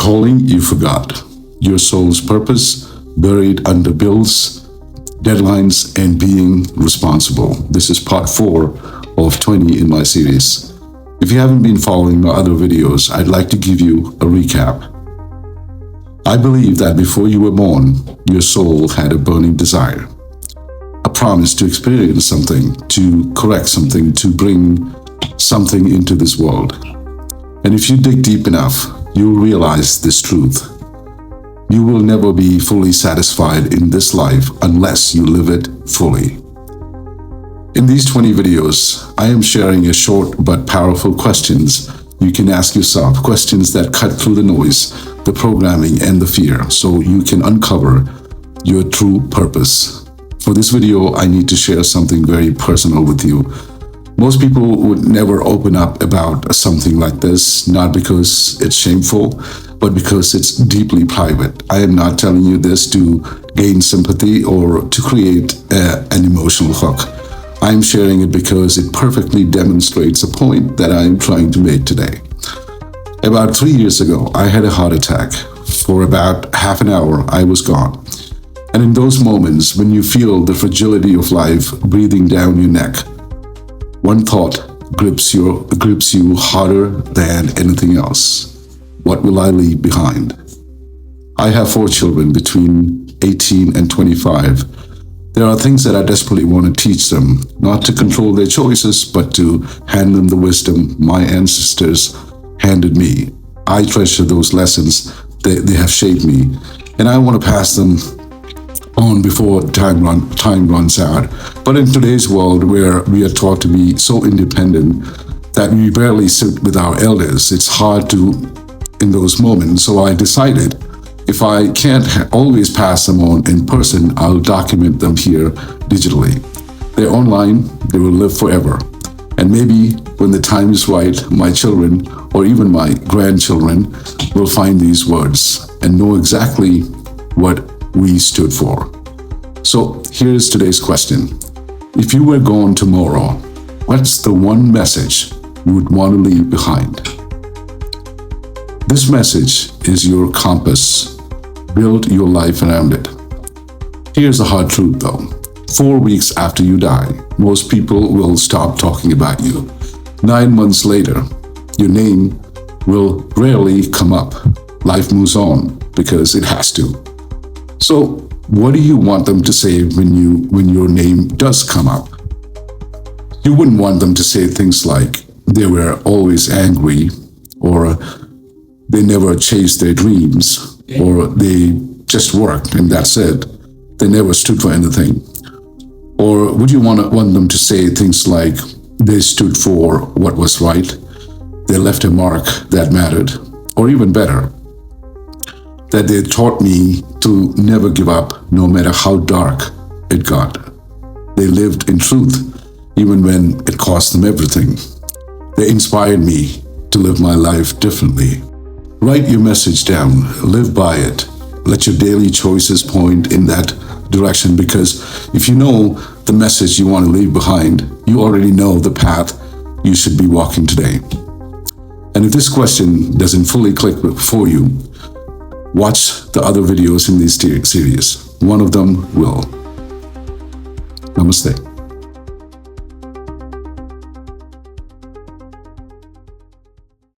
calling you forgot, your soul's purpose buried under bills, deadlines, and being responsible. This is part 4 of 20 in my series. If you haven't been following my other videos, I'd like to give you a recap. I believe that before you were born, your soul had a burning desire, a promise to experience something, to correct something, to bring something into this world. And if you dig deep enough, you'll realize this truth. You will never be fully satisfied in this life unless you live it fully. In these 20 videos, I am sharing a short but powerful questions you can ask yourself, questions that cut through the noise, the programming, and the fear, so you can uncover your true purpose. For this video, I need to share something very personal with you. Most people would never open up about something like this, not because it's shameful, but because it's deeply private. I am not telling you this to gain sympathy or to create an emotional hook. I'm sharing it because it perfectly demonstrates a point that I am trying to make today. About 3 years ago, I had a heart attack. For about half an hour, I was gone. And in those moments, when you feel the fragility of life breathing down your neck, one thought grips you harder than anything else. What will I leave behind? I have 4 children between 18 and 25. There are things that I desperately want to teach them, not to control their choices, but to hand them the wisdom my ancestors handed me. I treasure those lessons. They have shaped me, and I want to pass them on before time runs out. But in today's world, where we are taught to be so independent that we barely sit with our elders, it's hard to in those moments. So I decided, if I can't always pass them on in person, I'll document them here digitally. They're online, they will live forever. And maybe when the time is right, my children or even my grandchildren will find these words and know exactly what we stood for. So here's today's question. If you were gone tomorrow, what's the one message you would want to leave behind? This message is your compass. Build your life around it. Here's the hard truth though. 4 weeks after you die, most people will stop talking about you. 9 months later, your name will rarely come up. Life moves on because it has to. So what do you want them to say when your name does come up? You wouldn't want them to say things like they were always angry, or they never chased their dreams, or they just worked and that's it. They never stood for anything. Or would you want them to say things like they stood for what was right, they left a mark that mattered, or even better, that they taught me to never give up no matter how dark it got. They lived in truth even when it cost them everything. They inspired me to live my life differently. Write your message down, live by it. Let your daily choices point in that direction, because if you know the message you want to leave behind, you already know the path you should be walking today. And if this question doesn't fully click for you, watch the other videos in this series. One of them will. Namaste.